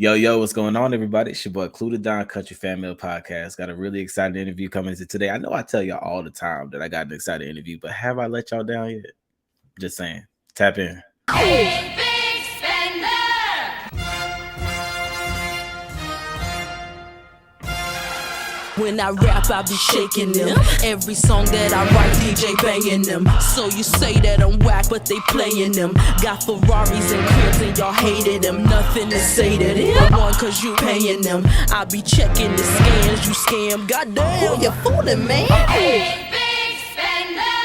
Yo, what's going on, everybody? It's your boy KlueDaDon, Country Family Podcast. Got a really exciting interview coming into today. I know I tell y'all all the time that I got an exciting interview, but have I let y'all down yet? Just saying. Tap in. Hey, big spender! When I rap, I be shaking them. Every song that I write, DJ banging them. So you say that I'm whack, but they playing them. Got Ferraris and cribs and y'all hated them. Nothing to say to them. One, cause you paying them. I be checking the scans, you scam. Goddamn, who you fooling, man? Hey, big spender!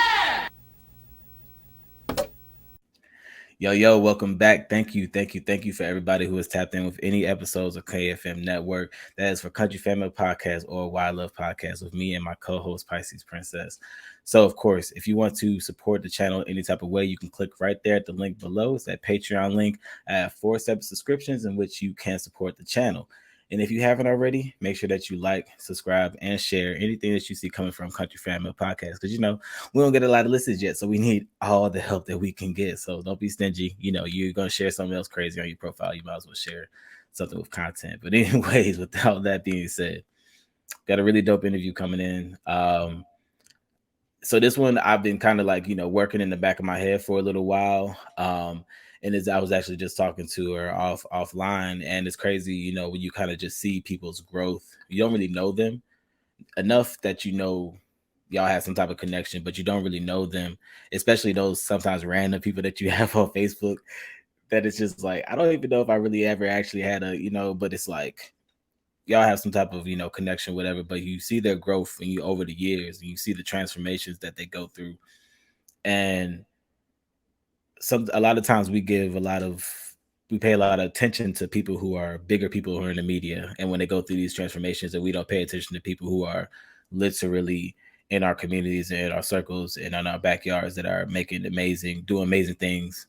Yo, welcome back. Thank you for everybody who has tapped in with any episodes of KFM Network. That is for Country Family Podcast or Why I Love Podcast with me and my co-host Pisces Princess. So, of course, if you want to support the channel any type of way, you can click right there at the link below. It's that Patreon link. I have 4 separate subscriptions in which you can support the channel. And if you haven't already, make sure that you like, subscribe, and share anything that you see coming from Country Family Podcast. Because, we don't get a lot of listens yet, so we need all the help that we can get. So don't be stingy. You're going to share something else crazy on your profile. You might as well share something with content. But anyways, without that being said, got a really dope interview coming in. So this one, I've been kind of like, working in the back of my head for a little while. And I was actually just talking to her offline, and it's crazy, when you kind of just see people's growth. You don't really know them enough that y'all have some type of connection, but you don't really know them, especially those sometimes random people that you have on Facebook. That it's just like, I don't even know if I really ever actually had but it's like y'all have some type of connection, whatever. But you see their growth and over the years, and you see the transformations that they go through, and a lot of times we pay a lot of attention to people who are bigger, people who are in the media, and when they go through these transformations, and we don't pay attention to people who are literally in our communities and in our circles and in our backyards that are doing amazing things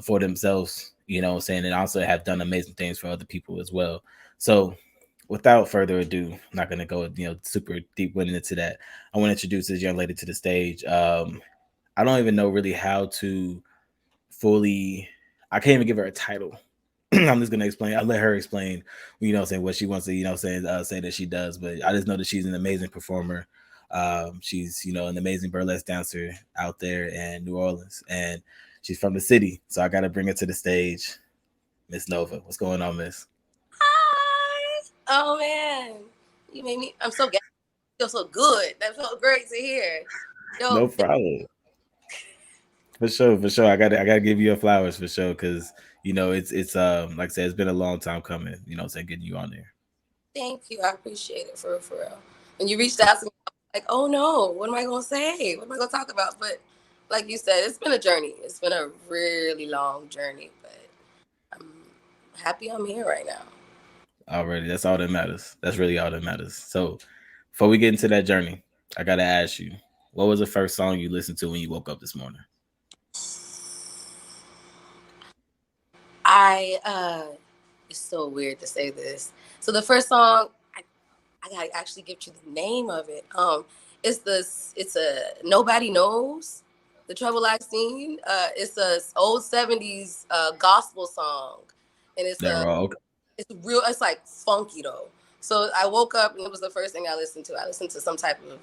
for themselves, and also have done amazing things for other people as well. So without further ado, I'm not going to go super deep into that. I want to introduce this young lady to the stage. I don't even know really how to I can't even give her a title. I'm just gonna explain. I'll let her explain, what she wants to, say that she does. But I just know that she's an amazing performer. She's, an amazing burlesque dancer out there in New Orleans, and she's from the city. So I got to bring her to the stage, Miss Nova. What's going on, Miss? Hi. Oh man, you made me. I'm so feel so good. That felt great to hear. Yo, No problem. For sure. I gotta give you your flowers for sure, because it's like I said, it's been a long time coming. Getting you on there. Thank you. I appreciate it for real. When you reached out to me, I was like, oh no, what am I gonna say? What am I gonna talk about? But like you said, it's been a journey. It's been a really long journey, but I'm happy I'm here right now. Already, that's all that matters. That's really all that matters. So, before we get into that journey, I gotta ask you, what was the first song you listened to when you woke up this morning? It's so weird to say this. So the first song, I gotta actually give you the name of it. It's a Nobody Knows the Trouble I've Seen. It's a old 70s gospel song, and it's it's like funky though. So I woke up and it was the first thing I listened to. I listened to some type of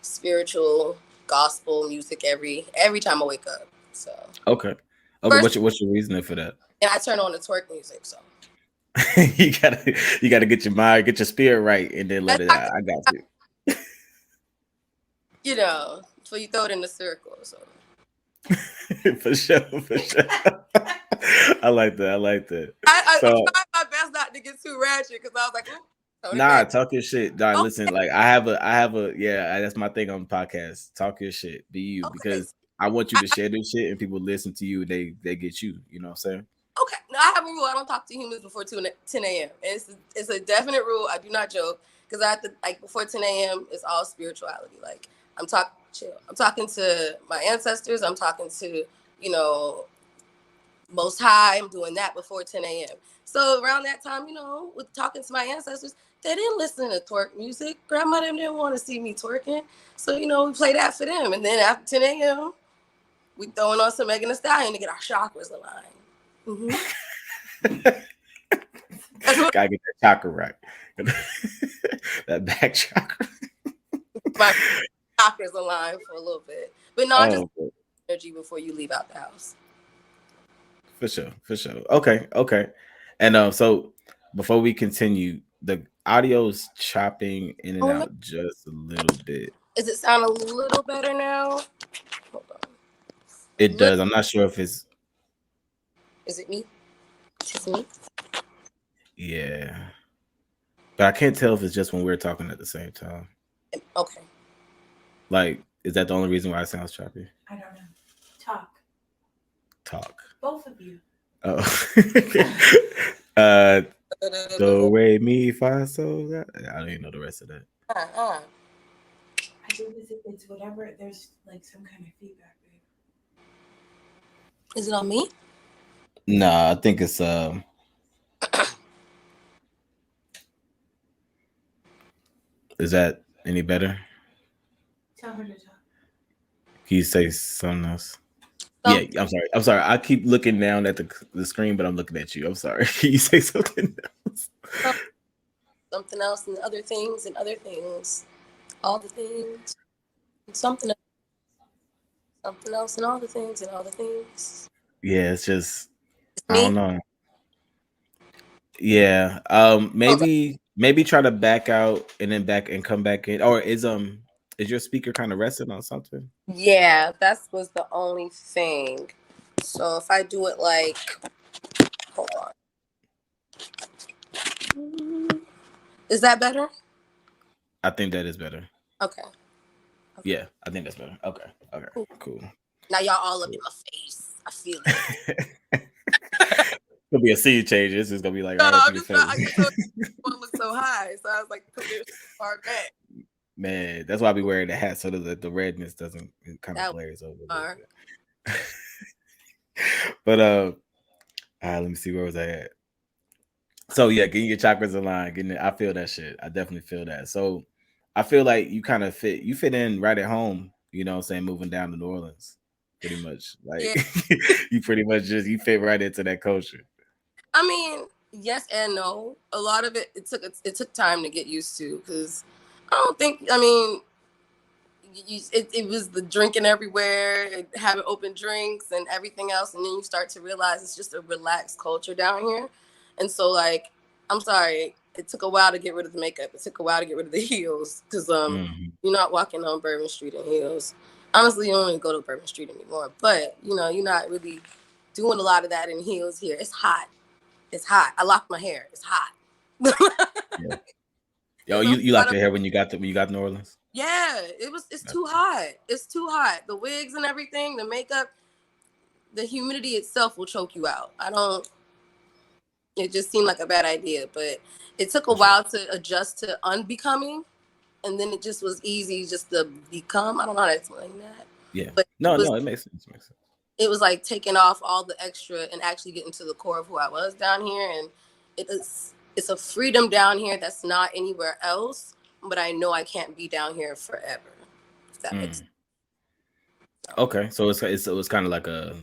spiritual gospel music every time I wake up. So okay. What's your reasoning for that? And I turn on the twerk music, so you gotta get your mind, get your spirit right, and then let it out. I got you. So you throw it in the circle. So for sure. I like that. I tried my best not to get too ratchet, because I was like, nah, talk your shit. Nah, okay. Listen, like I have a that's my thing on the podcast. Talk your shit. Be you, okay. Because I want you to share this shit and people listen to you. They get you. You know what I'm saying? Okay. No, I have a rule. I don't talk to humans before 10 a.m. And it's a definite rule. I do not joke, because I have to, like, before 10 a.m. it's all spirituality. Like, I'm talking to my ancestors. I'm talking to, Most High. I'm doing that before 10 a.m. So around that time, with talking to my ancestors, they didn't listen to twerk music. Grandma didn't want to see me twerking. So, we play that for them. And then after 10 a.m., we throwing on some Megan Thee Stallion to get our chakras aligned. Mm-hmm. That's Gotta get that chakra right. That back chakra. My chakras aligned for a little bit. But no, I just energy before you leave out the house. For sure. Okay. And so before we continue, the audio's chopping in and out just a little bit. Does it sound a little better now? Hold on. It does. I'm not sure if it's. Is it me? Is it me? Yeah. But I can't tell if it's just when we're talking at the same time. Okay. Like, is that the only reason why it sounds choppy? I don't know. Talk. Both of you. Oh. Do, re, mi, fa, so. I don't even know the rest of that. I think it's whatever. There's like some kind of feedback, babe. Is it on me? Nah, I think it's Is that any better? Tell her to talk. Can you say something else? Yeah, I'm sorry. I keep looking down at the screen, but I'm looking at you. I'm sorry. Can you say something else? Something else and other things and other things. All the things. And something else. Something else and all the things and all the things. Yeah, it's just I don't know. Yeah. Maybe try to back out and then back and come back in. Or is your speaker kind of resting on something? Yeah, that was the only thing. So if I do it like, hold on. Is that better? I think that is better. Okay. Yeah, I think that's better. Okay. Cool. Now y'all all up in my face. I feel it. It'll be a scene change. This is gonna be like, no, right I'm just not. I just want to look so high, so I was like, put it far back. Man, that's why I be wearing the hat so that the redness doesn't kind of glares over. But let me see, where was I at? So yeah, getting your chakras aligned, I feel that shit. I definitely feel that. So I feel like you kind of fit in right at home, you know what I'm saying, moving down to New Orleans. Pretty much. Like you pretty much you fit right into that culture. I mean, yes and no. A lot of it took time to get used to, because I don't think, I mean, it was the drinking everywhere, having open drinks and everything else, and then you start to realize it's just a relaxed culture down here. And so, like, I'm sorry, it took a while to get rid of the makeup. It took a while to get rid of the heels, because you're not walking on Bourbon Street in heels. Honestly, you don't even go to Bourbon Street anymore. But, you know, you're not really doing a lot of that in heels here. It's hot. It's hot. I locked my hair. It's hot. Yeah. Yo, you locked your hair when you got to New Orleans? Yeah, it's too hot. It's too hot. The wigs and everything, the makeup, the humidity itself will choke you out. It just seemed like a bad idea, but it took a while to adjust to unbecoming, and then it just was easy just to become. I don't know how to explain that. Yeah. But it makes sense. It was like taking off all the extra and actually getting to the core of who I was down here, and it's a freedom down here that's not anywhere else. But I know I can't be down here forever. If that makes sense. Okay, so it's kind of like a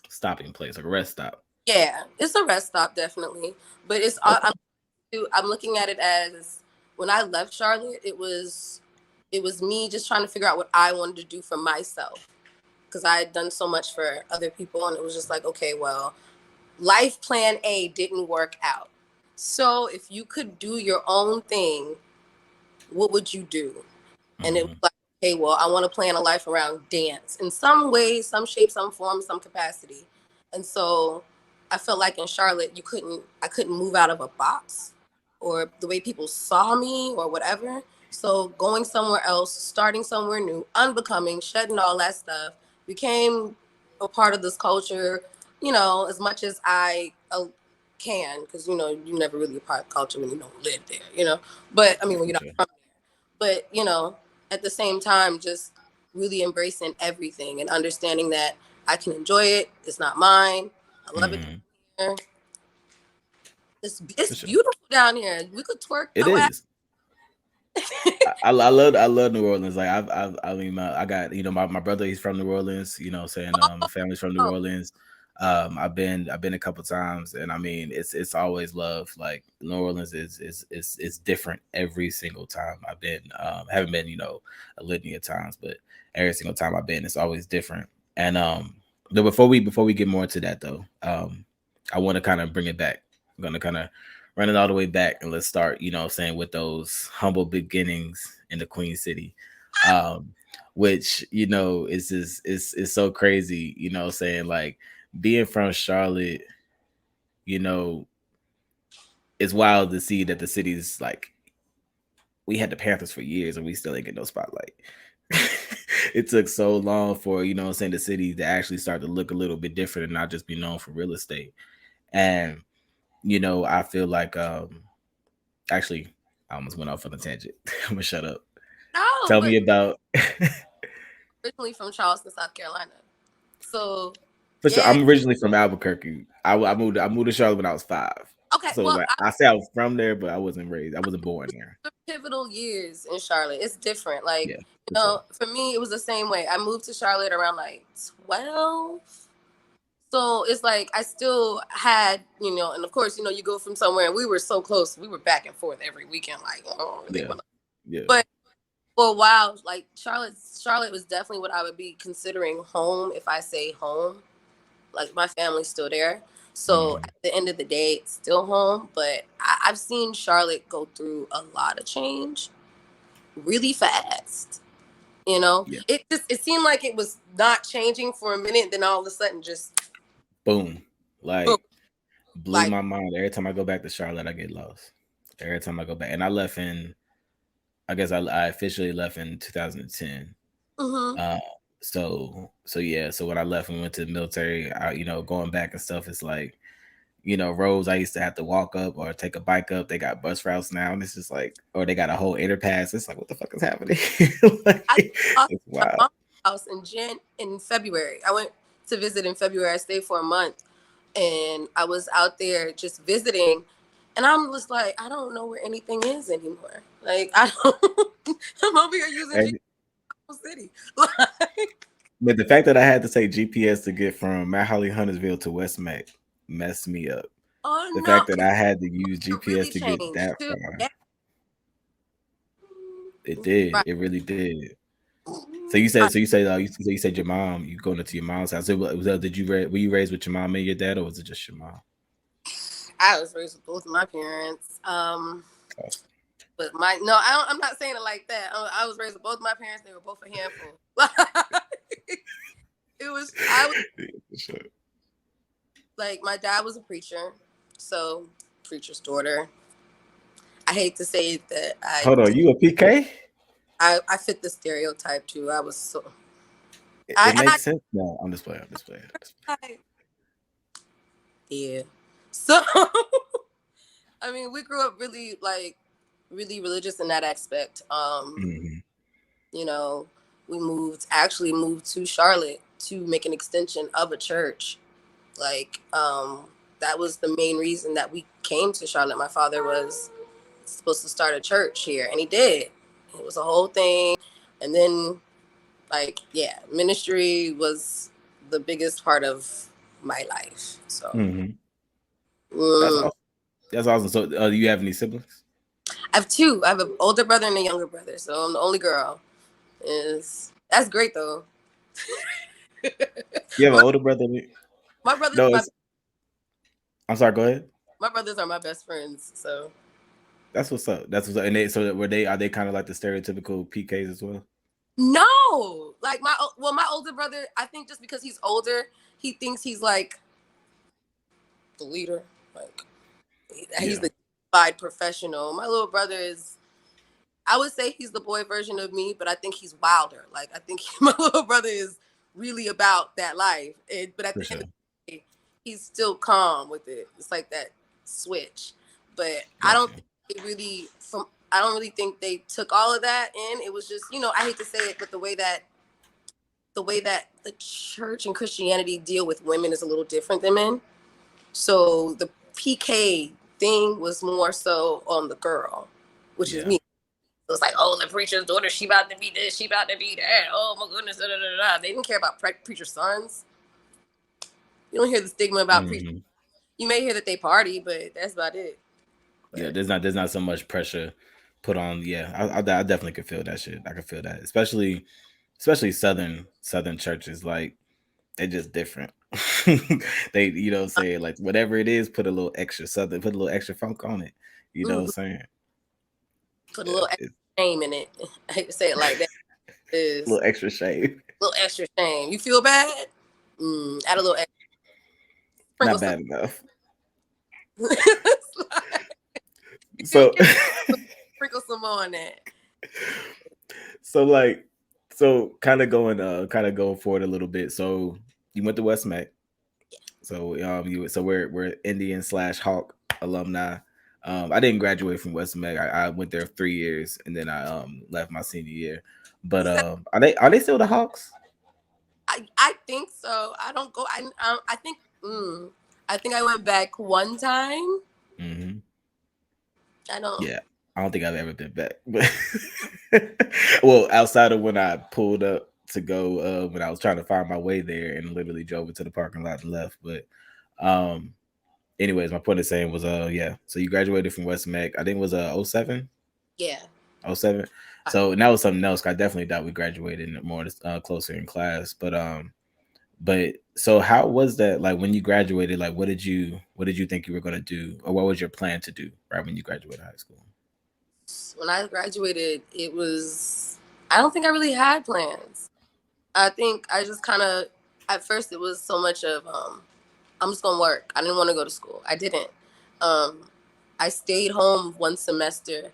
stopping place, like a rest stop. Yeah, it's a rest stop, definitely. But it's I'm looking at it as, when I left Charlotte, it was me just trying to figure out what I wanted to do for myself, because I had done so much for other people, and it was just like, okay, well, life plan A didn't work out. So if you could do your own thing, what would you do? And it was like, okay, well, I want to plan a life around dance in some way, some shape, some form, some capacity. And so I felt like in Charlotte, I couldn't move out of a box or the way people saw me or whatever. So going somewhere else, starting somewhere new, unbecoming, shedding all that stuff, became a part of this culture, you know, as much as I can, because, you know, you're never really a part of culture when you don't live there, you know. But I mean, when you're not from there. But, you know, at the same time, just really embracing everything and understanding that I can enjoy it. It's not mine. I love it here. It's beautiful down here. We could twerk. It is. I love New Orleans. Like I mean, I got, you know, my brother, he's from New Orleans. You know, saying my family's from New Orleans. I've been a couple times, and I mean it's always love. Like New Orleans is different every single time I've been. Haven't been, a litany of times, but every single time I've been, it's always different. And but before we get more into that though, I want to kind of bring it back. I'm gonna kind of run it all the way back, and let's start, saying, with those humble beginnings in the Queen City. Which, is so crazy, saying, like, being from Charlotte, it's wild to see that the city's like, we had the Panthers for years and we still ain't get no spotlight. It took so long for, the city to actually start to look a little bit different and not just be known for real estate. And, I feel like, actually, I almost went off on a tangent. I'm gonna shut up. No, Tell me about. Originally from Charleston, South Carolina. So For sure, I'm originally from Albuquerque. I moved to Charlotte when I was 5. Okay, So, well, like, I say I was from there, but I wasn't born there. Pivotal years in Charlotte. It's different. Like, Yeah, for me, it was the same way. I moved to Charlotte around like 12. So it's like I still had, and of course, you go from somewhere, and we were so close. We were back and forth every weekend. Like, yeah. But for a while, like Charlotte was definitely what I would be considering home. If I say home, like my family's still there. So at the end of the day, it's still home. But I've seen Charlotte go through a lot of change really fast. Yeah. It seemed like it was not changing for a minute. Then all of a sudden, just boom, like boom. Blew my mind. Every time I go back to Charlotte, I get lost. Every time I go back, and I left I guess I officially left in 2010. So yeah. So when I left and went to the military, going back and stuff, it's like, roads I used to have to walk up or take a bike up. They got bus routes now, and it's just like, or they got a whole interpass. It's like, what the fuck is happening? It's wild. My house in February. I went to visit in February. I stayed for a month, and I was out there just visiting, and I'm just like, I don't know where anything is anymore. Like, I'm over here using City. But the fact that I had to take GPS to get from Mount Holly Huntersville to West Mac messed me up. The fact that I had to use GPS to get that far. It did. Right. It really did. So you said your mom, you going into your mom's house. So were you raised with your mom and your dad, or was it just your mom? I was raised with both of my parents. But I'm not saying it like that. I was raised with both my parents. They were both a handful. Sure. Like, my dad was a preacher, so preacher's daughter. I hate to say that. Hold on, you a PK? I fit the stereotype too. I was so. It makes sense now. I'm just playing. Yeah. So, I mean, we grew up really religious in that aspect. We actually moved to Charlotte to make an extension of a church. Like, that was the main reason that we came to Charlotte. My father was supposed to start a church here, and he did. It was a whole thing. And then, ministry was the biggest part of my life. So that's awesome. So do you have any siblings? I have 2. I have an older brother and a younger brother, so I'm the only girl. That's great though. You have an older brother? My brothers. I'm sorry. Go ahead. My brothers are my best friends, so. That's what's up. And are they kind of like the stereotypical PKs as well? No, like my older brother. I think just because he's older, he thinks he's like the leader. Like, he's the certified professional. My little brother I would say he's the boy version of me, but I think he's wilder. Like, I think my little brother is really about that life. But at the end of the day, he's still calm with it. It's like that switch. But I don't really think they took all of that in. It was just, I hate to say it, but the way that the church and Christianity deal with women is a little different than men. So the PK thing was more so on the girl, which is me. It was like, oh, the preacher's daughter, she about to be this, she about to be that. Oh my goodness, da, da, da, da. They didn't care about preacher's sons. You don't hear the stigma about preachers. Mhm. You may hear that they party, but that's about it. Yeah, But there's not so much pressure put on. Yeah, I definitely could feel that shit. I could feel that, especially southern churches. Like they're just different. They, you know, say like whatever it is, put a little extra southern, put a little extra funk on it. You know what I'm saying? put a Yeah, little extra shame in it. I hate to say it like that. a Is little extra shade. a little extra shame. You feel bad? Add a little extra. Not Sprinkle some. bad enough. You So, can sprinkle some more on that. so like, so kind of going forward a little bit. So you went to West Mac. So we're Indian / Hawk alumni. I didn't graduate from West Mac. I went there 3 years and then I left my senior year. But are they still the Hawks? I think so. I don't go. I think I think I went back one time. Mm-hmm. I don't. Yeah, I don't think I've ever been back. But well, outside of when I pulled up to go when I was trying to find my way there and literally drove into the parking lot and left. But anyways, my point of saying was yeah. So you graduated from West Mac. I think it was 07? Yeah. 07. So and that was something else. I definitely thought we graduated more closer in class. But so how was that like when you graduated? Like what did you think you were gonna do, or what was your plan to do right when you graduated high school? When I graduated, I don't think I really had plans. I think I just kind of, at first it was so much of, I'm just going to work. I didn't want to go to school. I didn't. I stayed home one semester.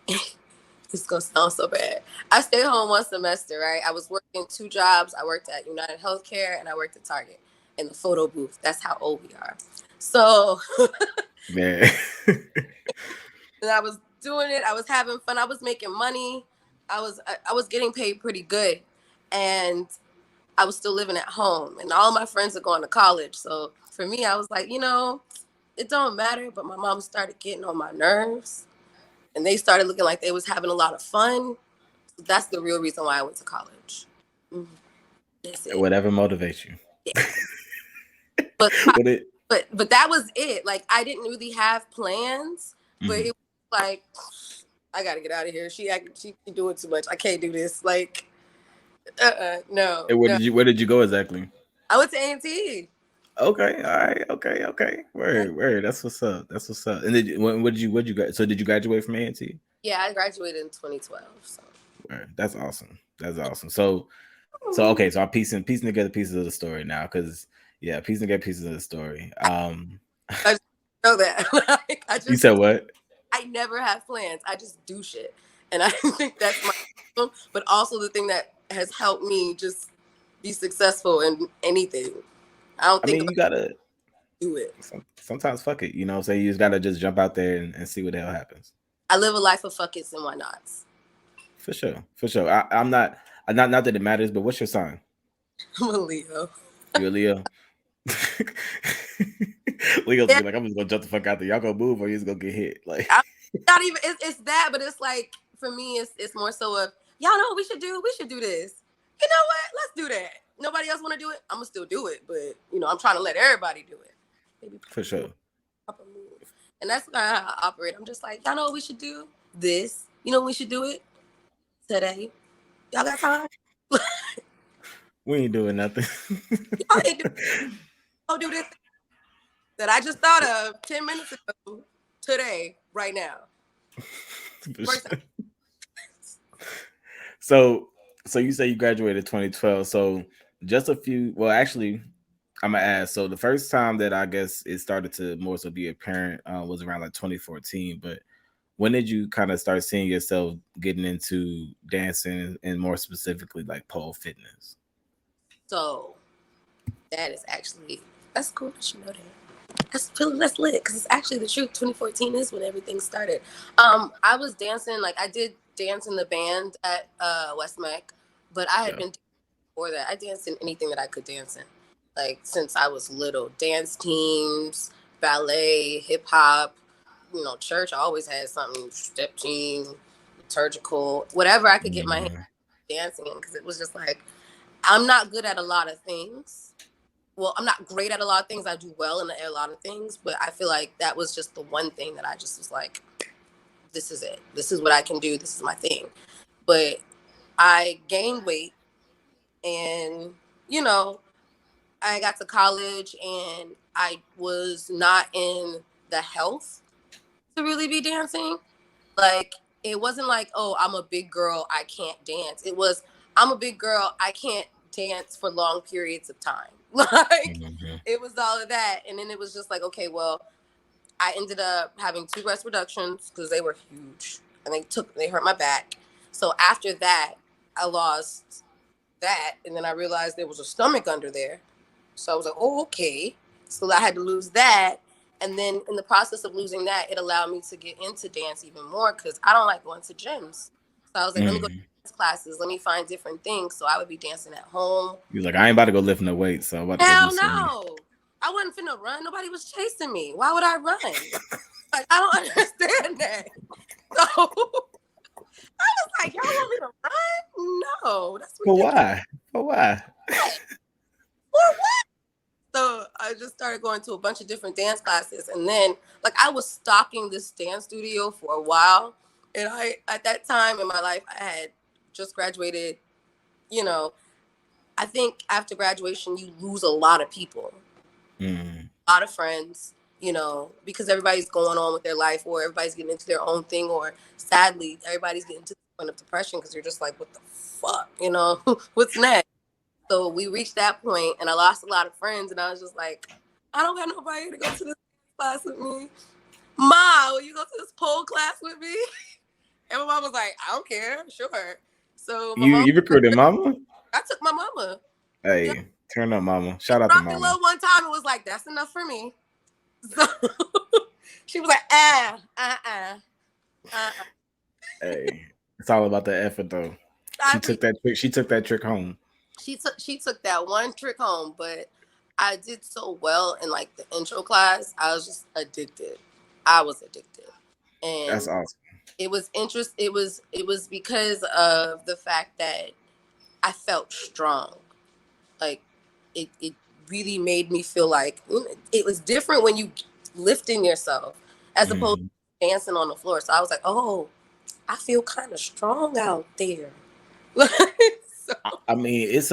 This is going to sound so bad. I stayed home one semester, right? I was working 2 jobs. I worked at United Healthcare and I worked at Target in the photo booth. That's how old we are. So Man. and I was doing it. I was having fun. I was making money. I was getting paid pretty good. And I was still living at home. And all my friends are going to college. So for me, I was like, it don't matter. But my mom started getting on my nerves. And they started looking like they was having a lot of fun. So that's the real reason why I went to college. That's it. Whatever motivates you. Yeah. But that was it. Like I didn't really have plans, but it was like I gotta get out of here. She doing too much. I can't do this. Like, no. And where did you go exactly? I went to A&T. Okay, all right, okay. Word. That's what's up. And what did you got? So did you graduate from A&T? Yeah, I graduated in 2012. So. Word. That's awesome. So okay, so I'm piecing together pieces of the story now, because piecing together pieces of the story. I just know that. Like, you said what? I never have plans. I just do shit, and I think that's my problem, but also the thing that has helped me just be successful in anything. I mean, you gotta do it. Sometimes fuck it. You know what I'm saying? You just gotta just jump out there and see what the hell happens. I live a life of fuck it's and why nots. For sure. I'm not that it matters, but what's your sign? I'm a Leo. You're a Leo? Leo's be like, I'm just gonna jump the fuck out there. Y'all gonna move or you just gonna get hit. Like not even it's that, but it's like for me it's more so of y'all know what we should do? We should do this. You know what? Let's do that. Nobody else want to do it. I'm gonna still do it, but I'm trying to let everybody do it. Maybe for sure. And that's kind of how I operate. I'm just like, y'all know what we should do? This. You know when we should do it? Today. Y'all got time? We ain't doing nothing. Y'all ain't do this that I just thought of 10 minutes ago, today, right now. So you say you graduated 2012. So just a few, well, actually, I'm gonna ask. So the first time that I guess it started to more so be apparent was around like 2014. But when did you kind of start seeing yourself getting into dancing and more specifically like pole fitness? So that's cool that you know that. That's lit because it's actually the truth. 2014 is when everything started. I was dancing, like I did dance in the band at West Mac, but I had been before that. I danced in anything that I could dance in. Like since I was little, dance teams, ballet, hip hop, church. I always had something, step team, liturgical, whatever I could get my hands dancing in, because it was just like, I'm not good at a lot of things, well, I'm not great at a lot of things. I do well in a lot of things, but I feel like that was just the one thing that I just was like, this is it. This is what I can do. This is my thing. But I gained weight, and you know, I got to college and I was not in the health to really be dancing. Like, it wasn't like, oh, I'm a big girl, I can't dance. It was, I'm a big girl, I can't dance for long periods of time. Like, it was all of that. And then it was just like, okay, well, I ended up having 2 breast reductions because they were huge and they hurt my back. So after that, I lost that. And then I realized there was a stomach under there. So I was like, oh, okay. So I had to lose that. And then in the process of losing that, it allowed me to get into dance even more because I don't like going to gyms. So I was like, let me go to dance classes. Let me find different things. So I would be dancing at home. He was like, I ain't about to go lift no weights, so I'm about to Hell go do no. I wasn't finna run. Nobody was chasing me. Why would I run? Like, I don't understand that. So I was like, y'all want me to run? No, that's ridiculous. For why? For what? So I just started going to a bunch of different dance classes. And then, like, I was stalking this dance studio for a while. And at that time in my life, I had just graduated. You know, I think after graduation, you lose a lot of people, a lot of friends, you know, because everybody's going on with their life, or everybody's getting into their own thing, or sadly, everybody's getting to the point of depression because you're just like, what the fuck, you know, what's next? So we reached that point, and I lost a lot of friends, and I was just like, I don't got nobody to go to this class with me. Ma, will you go to this pole class with me? And my mom was like, I don't care, sure. So you recruited mama? I took my mama. Hey, turn up, mama. Shout out to dropped mama. it low one time and was like, that's enough for me. So she was like, Hey, it's all about the effort though. She took that trick home. She took that one trick home, but I did so well in like the intro class. I was just addicted. I was addicted. And that's awesome. It was it was because of the fact that I felt strong. Like it really made me feel like it was different when you lifting yourself as opposed to dancing on the floor. So I was like, oh, I feel kind of strong out there. So. I mean, it's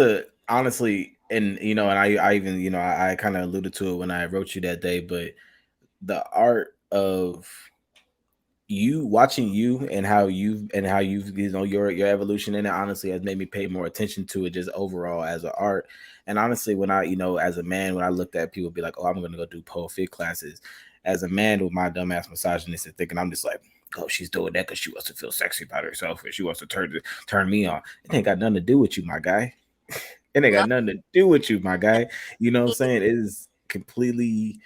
honestly, and you know, and I even, you know, I kind of alluded to it when I wrote you that day, but the art of you watching you and how you've you know your evolution in it honestly has made me pay more attention to it just overall as an art. And honestly, when I, you know, as a man, when I looked at people be like, oh, I'm gonna go do pole fit classes, as a man with my dumbass misogynistic thinking, I'm just like, oh, she's doing that because she wants to feel sexy about herself, or she wants to turn me on. It ain't got nothing to do with you, my guy. It ain't got nothing to do with you, my guy. You know what I'm saying? It is completely,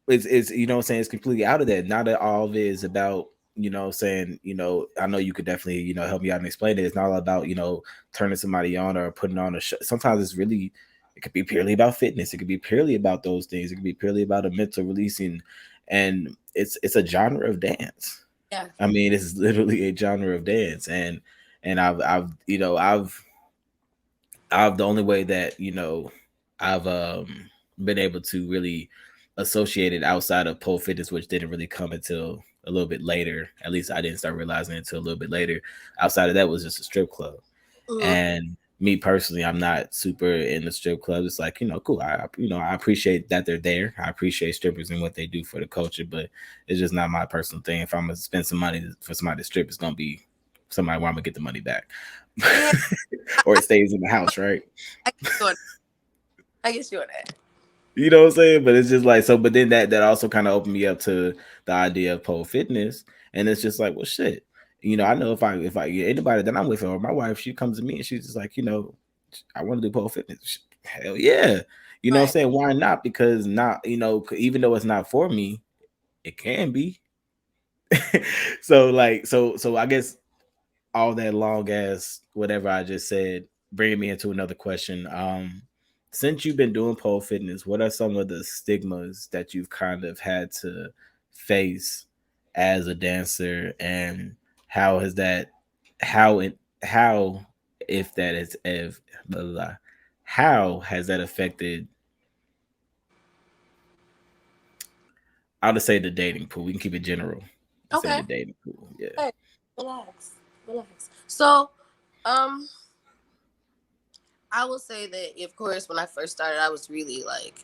it's you know what I'm saying, it's completely out of that. Not that all of it is about, you know what I'm saying, you know, I know you could definitely, you know, help me out and explain it. It's not all about, you know, turning somebody on or putting on a show. Sometimes it's really, it could be purely about fitness. It could be purely about those things. It could be purely about a mental releasing, and it's a genre of dance. Yeah. I mean, it's literally a genre of dance. And I've you know, I've the only way that, you know, I've been able to really associate it outside of pole fitness, which didn't really come until a little bit later. At least I didn't start realizing it until a little bit later. Outside of that was just a strip club. And me personally, I'm not super in the strip club. It's like, you know, cool. I appreciate that they're there. I appreciate strippers and what they do for the culture, but it's just not my personal thing. If I'm gonna spend some money for somebody to strip, it's gonna be somebody where I'm gonna get the money back. Or it stays in the house, right? I guess you're that. You know what I'm saying? But it's just like, so, but then that also kind of opened me up to the idea of pole fitness. And it's just like, well, shit. You know, I know if I anybody that I'm with, or my wife, she comes to me and she's just like, you know, I want to do pole fitness. Hell yeah. You know what I'm saying? Why not? Because not, you know, even though it's not for me, it can be. So like, so I guess all that long ass whatever I just said, bringing me into another question. Since you've been doing pole fitness, what are some of the stigmas that you've kind of had to face as a dancer, and how has that, how if that is, if blah, blah, blah, how has that affected I'll just say the dating pool. We can keep it general. I say Okay. the dating pool. Yeah. Hey, relax. Relax. So, um, I will say that, of course, when I first started, I was really like,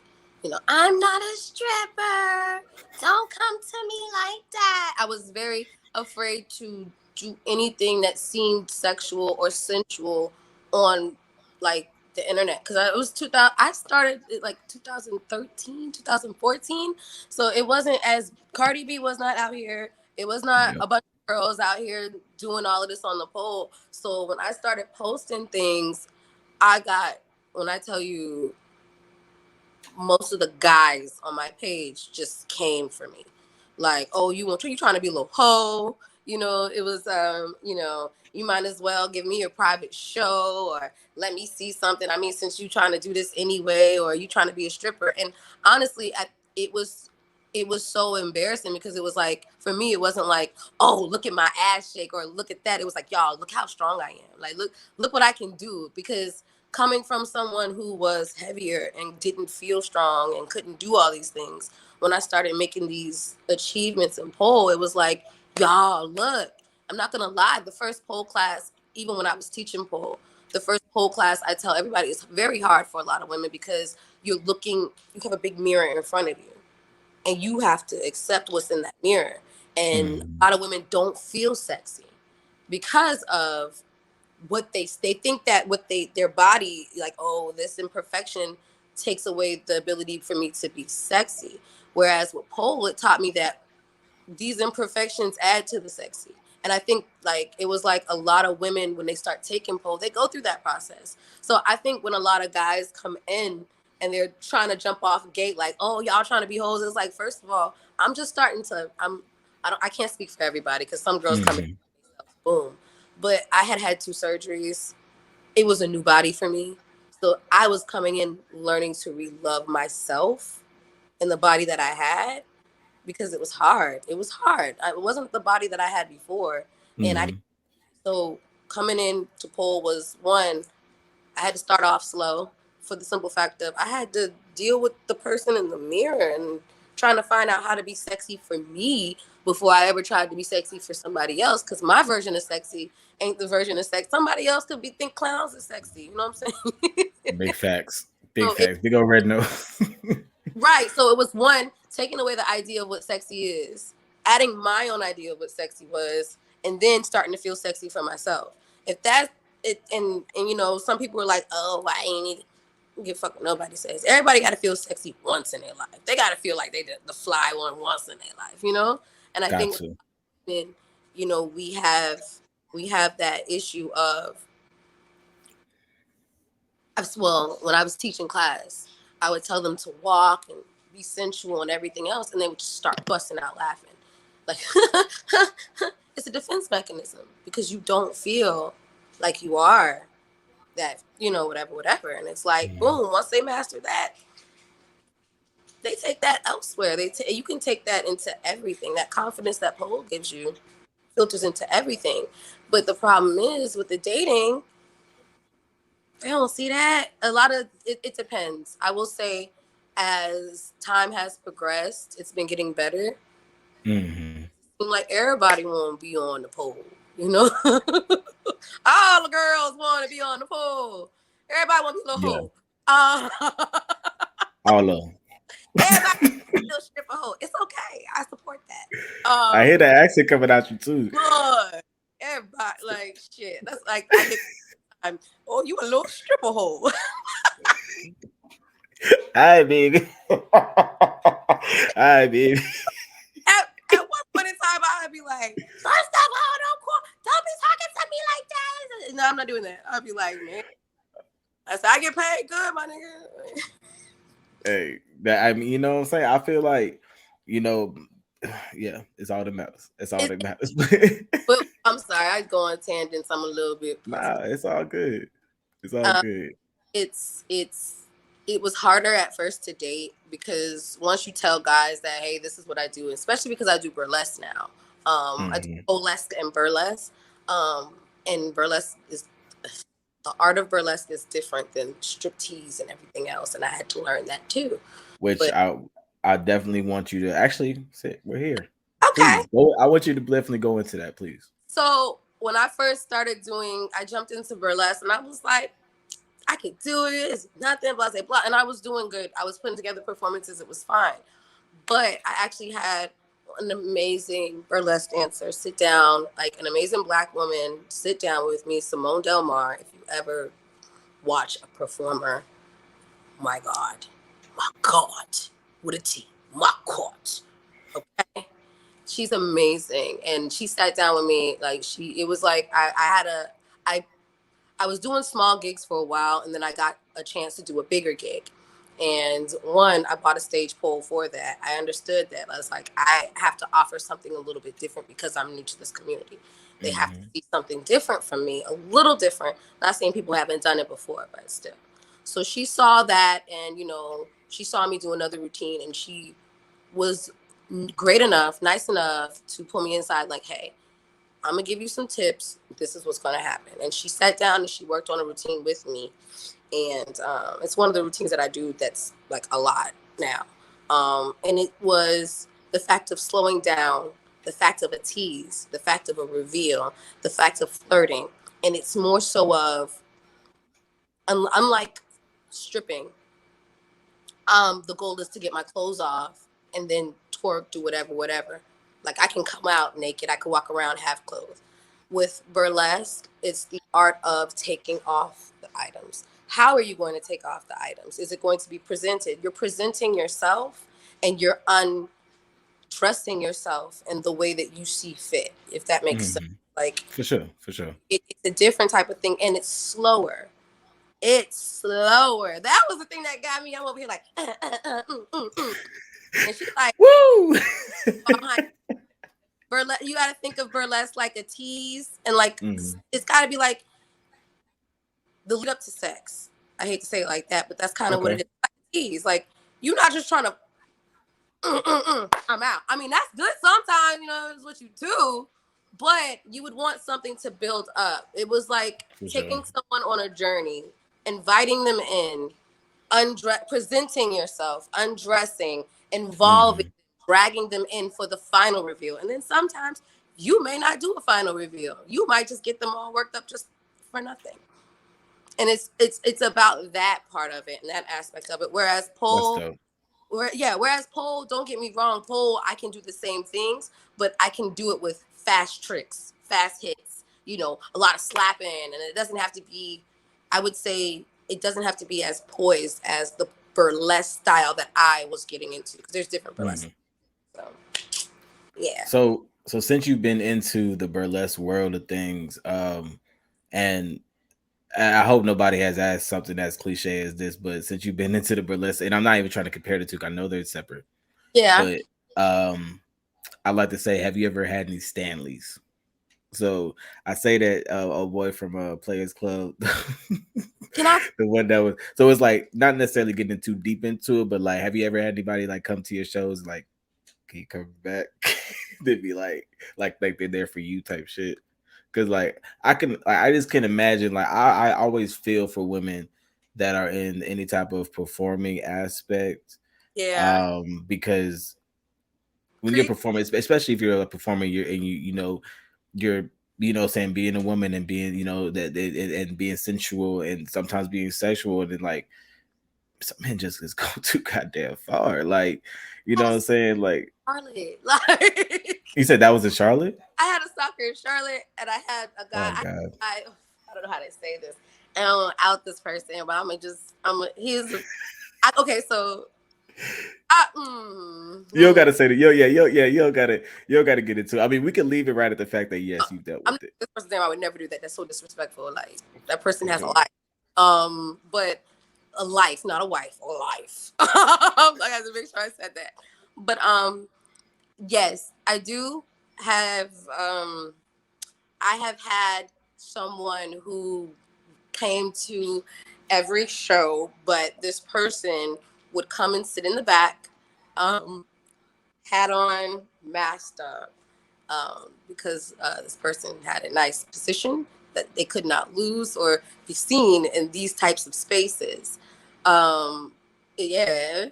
I'm not a stripper. Don't come to me like that. I was very afraid to do anything that seemed sexual or sensual on like the internet because it was 2000. I started it like 2013, 2014. So it wasn't as Cardi B was not out here. It was not Yep. a bunch of girls out here doing all of this on the pole. So when I started posting things, I got, when I tell you, most of the guys on my page just came for me. Like, oh, you trying to be a little hoe? It was you might as well give me a private show or let me see something. I mean, since you trying to do this anyway, or you trying to be a stripper. And honestly, it was it was so embarrassing because it was like, for me, it wasn't like, oh, look at my ass shake or look at that. It was like, y'all, look how strong I am. Like, look what I can do. Because coming from someone who was heavier and didn't feel strong and couldn't do all these things, when I started making these achievements in pole, it was like, y'all, look, I'm not gonna lie, the first pole class, even when I was teaching pole, the first pole class, I tell everybody, it's very hard for a lot of women because you have a big mirror in front of you and you have to accept what's in that mirror. And a lot of women don't feel sexy because of what they think that their body, like, oh, this imperfection takes away the ability for me to be sexy. Whereas with pole, it taught me that these imperfections add to the sexy. And I think like it was like a lot of women when they start taking pole, they go through that process. So I think when a lot of guys come in and they're trying to jump off gate like, oh, y'all trying to be hoes, it's like, first of all, I'm just starting to I can't speak for everybody because some girls come in boom. But I had 2 surgeries. It was a new body for me. So I was coming in learning to re-love myself in the body that I had because it was hard. It was hard. It wasn't the body that I had before. And so coming in to pole was one, I had to start off slow for the simple fact of I had to deal with the person in the mirror and trying to find out how to be sexy for me before I ever tried to be sexy for somebody else. Because my version of sexy ain't the version of sex. Somebody else could think clowns is sexy. You know what I'm saying? Big facts. Big So facts. Big old red nose. right. So it was one, taking away the idea of what sexy is, adding my own idea of what sexy was, and then starting to feel sexy for myself. If that's it, and some people were like, oh, why ain't it? Give a fuck what nobody says. Everybody got to feel sexy once in their life. They got to feel like they did the fly one once in their life. And I think, Gotcha. we have that issue of, well, when I was teaching class, I would tell them to walk and be sensual and everything else, and they would just start busting out laughing. Like, it's a defense mechanism because you don't feel like you are that, whatever. And it's like, boom, once they master that, they take that elsewhere. You can take that into everything. That confidence that pole gives you filters into everything. But the problem is with the dating, they don't see that. A lot of it depends. I will say, as time has progressed, it's been getting better. Like everybody want to be on the pole, all the girls want to be on the pole. Everybody want to be a little hoe. All of them. Everybody still strip a hoe. It's okay. I support that. I hear that accent coming out you too. Good. Everybody like shit. That's like I think oh, you a little stripper hoe. Hi, baby. Hi, baby. At one point in time, I'd be like, first of all, don't be talking to me like that. No, I'm not doing that. I'd be like, man, I said I get paid good, my nigga. Hey, I mean, you know what I'm saying? I feel like, yeah, it's all that matters. It's all that matters. But I'm sorry, I go on tangents. I'm a little bit. Nah, it's all good. It's all good. It was harder at first to date because once you tell guys that, hey, this is what I do, especially because I do burlesque now. I do burlesque and burlesque. And burlesque is, the art of burlesque is different than striptease and everything else. And I had to learn that too. Which I definitely want you to actually sit. We're here. Okay. Please go. I want you to definitely go into that, please. So when I first started I jumped into burlesque, and I was like, I could do it. It's nothing, blah, blah, blah. And I was doing good. I was putting together performances. It was fine. But I actually had an amazing burlesque dancer sit down, like an amazing Black woman sit down with me, Simone Del Mar. If you ever watch a performer, my God, with a T, my God. Okay. She's amazing. And she sat down with me. It was like I was doing small gigs for a while, and then I got a chance to do a bigger gig. And I bought a stage pole for that. I understood that. I was like, I have to offer something a little bit different because I'm new to this community. They have to see something different from me, a little different. Not saying people haven't done it before, but still. So she saw that, and she saw me do another routine, and she was great enough, nice enough to pull me inside, like, hey, I'm gonna give you some tips. This is what's gonna happen. And she sat down and she worked on a routine with me. And it's one of the routines that I do that's like a lot now. And it was the fact of slowing down, the fact of a tease, the fact of a reveal, the fact of flirting. And it's more so of, unlike stripping, the goal is to get my clothes off and then twerk, do whatever. Like, I can come out naked, I can walk around half clothed. With burlesque, it's the art of taking off the items. How are you going to take off the items? Is it going to be presented? You're presenting yourself, and you're undressing yourself in the way that you see fit, if that makes sense. Like, for sure. It's a different type of thing, and it's slower. That was the thing that got me. I'm over here like, and she's like, woo. Burlesque, you got to think of burlesque like a tease, and like it's got to be like the lead up to sex. I hate to say it like that, but that's kind of what it is. Like a tease. Like, you're not just trying to I'm out. I mean, that's good sometimes, it's what you do, but you would want something to build up. It was like taking someone on a journey, inviting them in, presenting yourself, undressing, involving, dragging them in for the final reveal. And then sometimes you may not do a final reveal. You might just get them all worked up just for nothing. And it's about that part of it and that aspect of it. Whereas pole, don't get me wrong, pole, I can do the same things, but I can do it with fast tricks, fast hits, a lot of slapping. And it doesn't have to be, I would say, it doesn't have to be as poised as the burlesque style that I was getting into. Because there's different burlesque. So, yeah. So since you've been into the burlesque world of things, and I hope nobody has asked something as cliche as this, but since you've been into the burlesque, and I'm not even trying to compare the two, I know they're separate. Yeah. But I'd like to say, have you ever had any Stanleys? So I say that a boy from Players Club, the one that was, so it's like not necessarily getting too deep into it, but like, have you ever had anybody like come to your shows like, can you come back? They'd be like they're there for you type shit. Cause like I just can imagine, like I always feel for women that are in any type of performing aspect. Yeah. Because when you're performing, especially if you're a performer, you're saying being a woman and being, and being sensual and sometimes being sexual, and then like some men just go too goddamn far. Like, you know what I'm saying? Like Charlotte. Like, you said that was in Charlotte? I had a stalker in Charlotte, and I had a guy. Oh, God. I don't know how to say this. And I don't want to out this person, but okay, so you don't gotta say that. You don't gotta get into it. I mean, we can leave it right at the fact that yes, you dealt with it. This person, I would never do that. That's so disrespectful. Like, that person has a life. But a life, not a wife, a life. I have to make sure I said that. But yes, I do have I have had someone who came to every show, but this person would come and sit in the back, hat on, masked up, because this person had a nice position that they could not lose or be seen in these types of spaces. Yeah.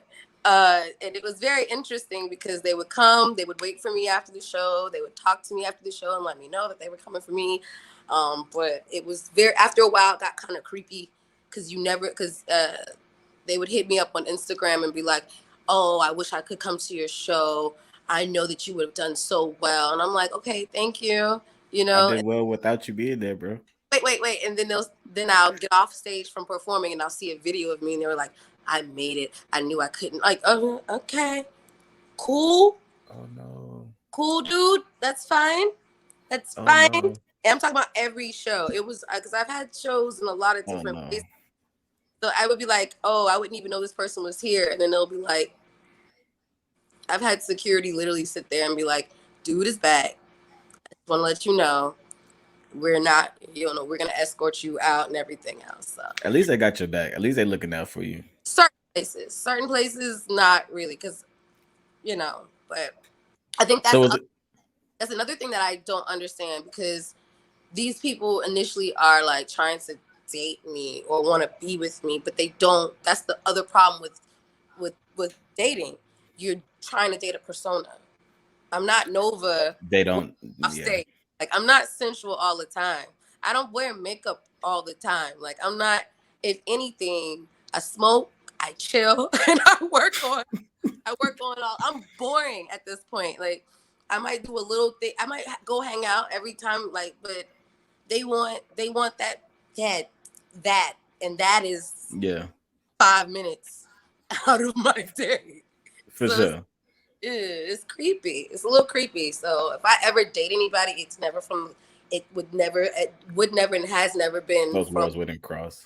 And it was very interesting because they would come, they would wait for me after the show, they would talk to me after the show and let me know that they were coming for me. But it was after a while, it got kind of creepy because they would hit me up on Instagram and be like, oh, I wish I could come to your show. I know that you would have done so well. And I'm like, okay, thank you. You I know, did well without you being there, bro. wait. And then I'll get off stage from performing and I'll see a video of me and they were like, I made it. I knew I couldn't. Like, oh, okay, cool. Oh no. Cool, dude. That's fine. That's Oh fine. no. And I'm talking about every show. It was because I've had shows in a lot of Oh different no. places. So I would be like, oh, I wouldn't even know this person was here. And then they'll be like, I've had security literally sit there and be like, dude is back. I just want to let you know we're not, we're going to escort you out and everything else. So At least they got your back. At least they looking out for you. certain places, not really, because, but I think that's another thing that I don't understand because these people initially are like trying to date me or want to be with me, but they don't. That's the other problem with dating. You're trying to date a persona. I'm not Nova. They don't. Off stage. Like I'm not sensual all the time. I don't wear makeup all the time. Like I'm not. If anything, I smoke, I chill, and I work on all. I'm boring at this point. Like I might do a little thing. I might go hang out every time. Like, but they want that, and that is 5 minutes out of my day. For sure. It's creepy. It's a little creepy. So if I ever date anybody, it would never and has never been. Those worlds wouldn't cross.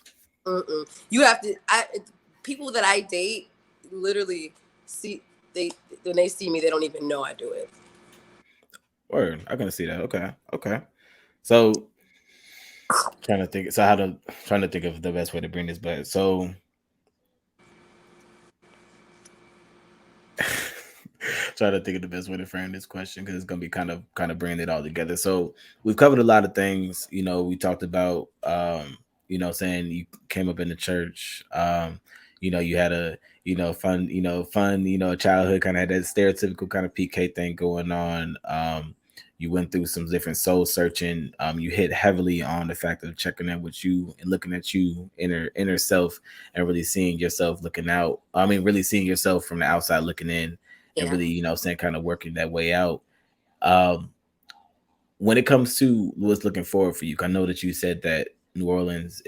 You have to. People that I date literally when they see me, they don't even know I do it. Word, I can see that. Okay. So trying to think of the best way to bring this back. So trying to think of the best way to frame this question because it's gonna be kind of bringing it all together. So we've covered a lot of things. We talked about saying you came up in the church. You had a fun childhood, kind of had that stereotypical kind of PK thing going on. You went through some different soul searching. You hit heavily on the fact of checking in with you and looking at you inner self and really seeing yourself looking out. I mean, really seeing yourself from the outside looking in and really, kind of working that way out. When it comes to what's looking forward for you, I know that you said that New Orleans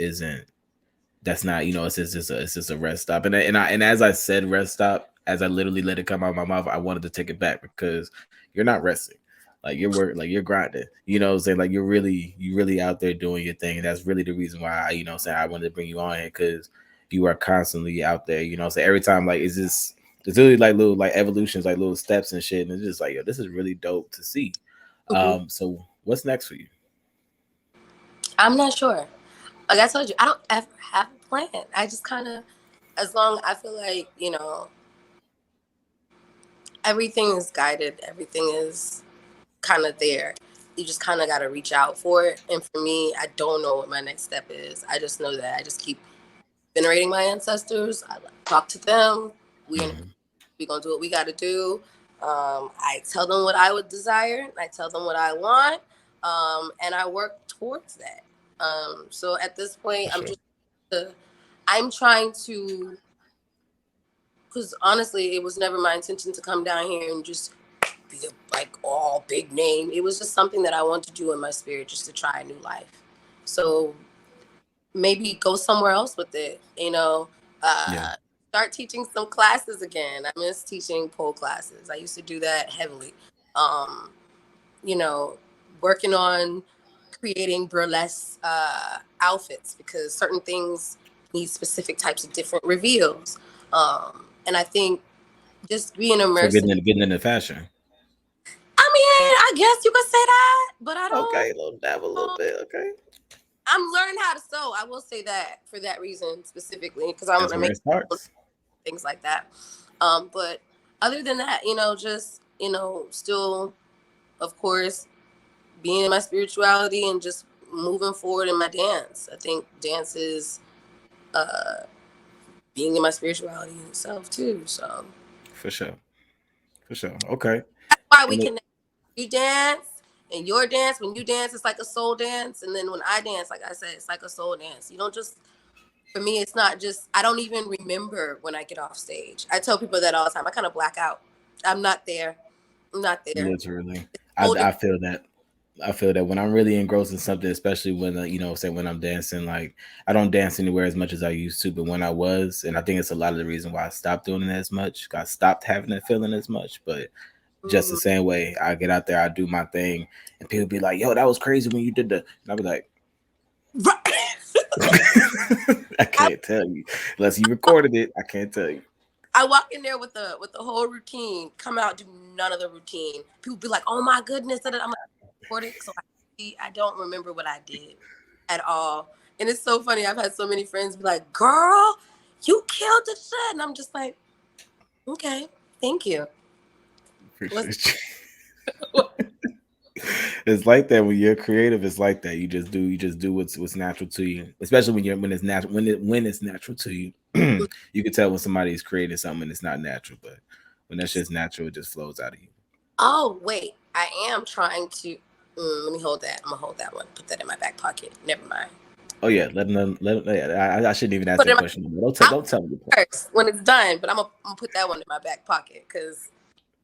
that's not, it's just a rest stop. And as I said rest stop, as I literally let it come out of my mouth, I wanted to take it back because you're not resting. Like you're working, like you're grinding, saying like you really out there doing your thing. And that's really the reason why I wanted to bring you on here because you are constantly out there, so every time like it's really like little like evolutions, like little steps and shit. And it's just like, yo, this is really dope to see. So what's next for you? I'm not sure. Like I told you, I don't ever have a plan. I just kind of, as long I feel like, everything is guided. Everything is kind of there. You just kind of got to reach out for it. And for me, I don't know what my next step is. I just know that I just keep venerating my ancestors. I talk to them. We're going to do what we got to do. I tell them what I would desire. I tell them what I want. And I work towards that. So at this point, I'm trying to, because honestly, it was never my intention to come down here and just be like all big name. It was just something that I want to do in my spirit, just to try a new life. So maybe go somewhere else with it, start teaching some classes again. I miss teaching pole classes. I used to do that heavily. Working on creating burlesque outfits because certain things need specific types of different reveals. And I think just being immersed. So getting into fashion. I mean, I guess you could say that, but I don't. Okay, dab a little bit. Okay. I'm learning how to sew. I will say that for that reason specifically because I want to make things like that. But other than that, still, of course, being in my spirituality and just moving forward in my dance. I think dance is being in my spirituality itself too. So For sure. For sure. Okay. That's why we And connect. We dance, and your dance, when you dance, it's like a soul dance. And then when I dance, like I said, it's like a soul dance. You don't just, for me, it's not just, I don't even remember when I get off stage. I tell people that all the time. I kind of black out. I'm not there. I'm not there. literally, Whole I different- feel that. I feel that when I'm really engrossed in something, especially when say when I'm dancing, like I don't dance anywhere as much as I used to, but when I was, and I think it's a lot of the reason why I stopped doing it as much. I stopped having that feeling as much, but just the Mhm. same way, I get out there, I do my thing, and people be like, "Yo, that was crazy when you did that," and I'll be like, "I can't tell you unless you recorded it. I can't tell you." I walk in there with the whole routine, come out, do none of the routine. People be like, "Oh my goodness!" I'm like, "Recorded," so I don't remember what I did at all. And it's so funny. I've had so many friends be like, "Girl, you killed the shit," and I'm just like, "Okay, thank you." Appreciate you. It's like that when you're creative. It's like that. You just do what's natural to you. Especially when it's natural when it's natural to you. You can tell when somebody's creating something and it's not natural. But when that's just natural, it just flows out of you. Oh wait, I am trying to. Let me hold that. I'm gonna hold that one. Put that in my back pocket. Never mind. Oh yeah, let them. Yeah, I shouldn't even ask Put it that in my question. Don't tell me. first when it's done, but I'm gonna put that one in my back pocket because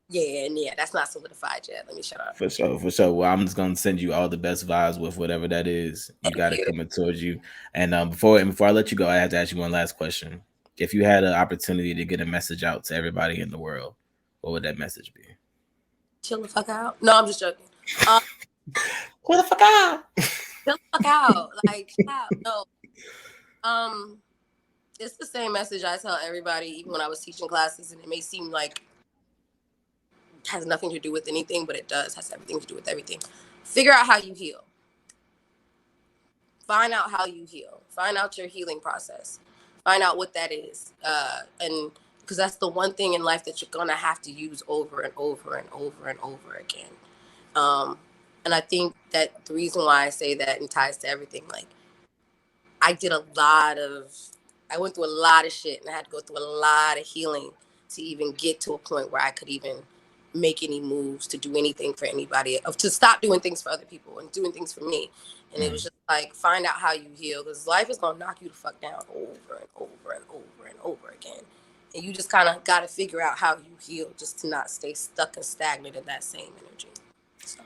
yeah, that's not solidified yet. Let me shut up. For sure, for sure. Well, I'm just gonna send you all the best vibes with whatever that is. You Thank got it you. coming towards you. And before I let you go, I have to ask you one last question. If you had an opportunity to get a message out to everybody in the world, what would that message be? Chill the fuck out. No, I'm just joking. Um, What the fuck out? chill the fuck out. Like, chill out. No. It's the same message I tell everybody, even when I was teaching classes, and it may seem like it has nothing to do with anything, but it does. Has everything to do with everything. Figure out how you heal. Find out how you heal. Find out your healing process. Find out what that is. And because that's the one thing in life that you're gonna have to use over and over and over and over again. And I think that the reason why I say that and ties to everything, like I went through a lot of shit, and I had to go through a lot of healing to even get to a point where I could even make any moves to do anything for anybody, to stop doing things for other people and doing things for me. And it was just like, find out how you heal, because life is gonna knock you the fuck down over and over and over and over again. And you just kind of got to figure out how you heal, just to not stay stuck and stagnant in that same energy. So.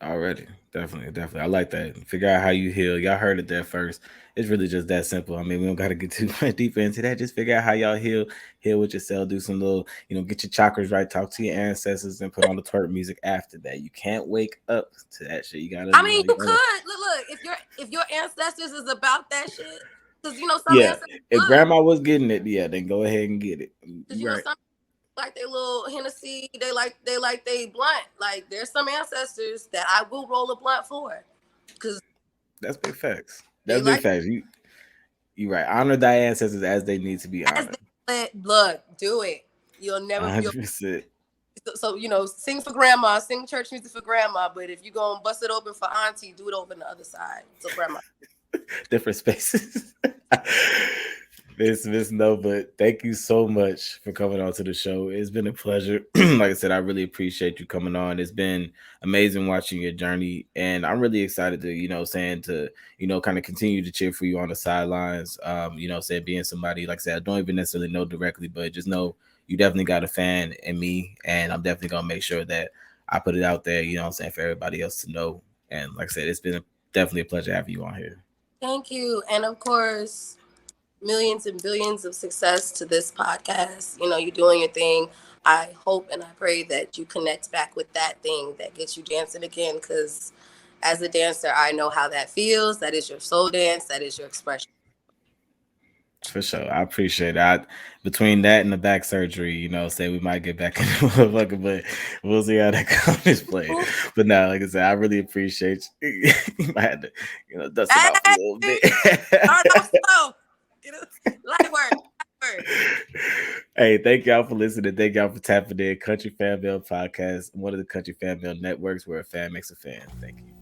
Already, definitely. I like that. Figure out how you heal. Y'all heard it there first. It's really just that simple. I mean, we don't got to get too much deeper into that. Just figure out how y'all heal with yourself. Do some little, get your chakras right. Talk to your ancestors and put on the twerk music after that. You can't wake up to that shit. You gotta. I mean, you could look if your ancestors is about that shit, because some Yeah. ancestors If would, grandma was getting it, yeah, then go ahead and get it. because Right. some like they little Hennessy, they like they blunt. Like there's some ancestors that I will roll a blunt for, because That's big facts. they That's big like facts. You right. Honor thy ancestors as they need to be as honored. they look, do it. You'll never feel 100%. so. Sing for grandma, sing church music for grandma. But if you gonna bust it open for auntie, do it over on the other side. So grandma. Different spaces. Miss Nova, thank you so much for coming on to the show. It's been a pleasure. Like I said, I really appreciate you coming on. It's been amazing watching your journey, and I'm really excited to, kind of continue to cheer for you on the sidelines. Being somebody, like I said, I don't even necessarily know directly, but just know you definitely got a fan in me, and I'm definitely gonna make sure that I put it out there, for everybody else to know. And like I said, it's been definitely a pleasure having you on here. Thank you, and of course, millions and billions of success to this podcast. You're doing your thing. I hope and I pray that you connect back with that thing that gets you dancing again, because as a dancer, I know how that feels. That is your soul dance. That is your expression. For sure. I appreciate it. Between that and the back surgery, say we might get back in the motherfucker, but we'll see how that comes play. But now, like I said, I really appreciate you. I had to, dust it off a little bit. Start off slow. Light work. Hey, thank y'all for listening. Thank y'all for tapping in. Country Fan Mail Podcast, one of the Country Fan Mail networks where a fan makes a fan. Thank you.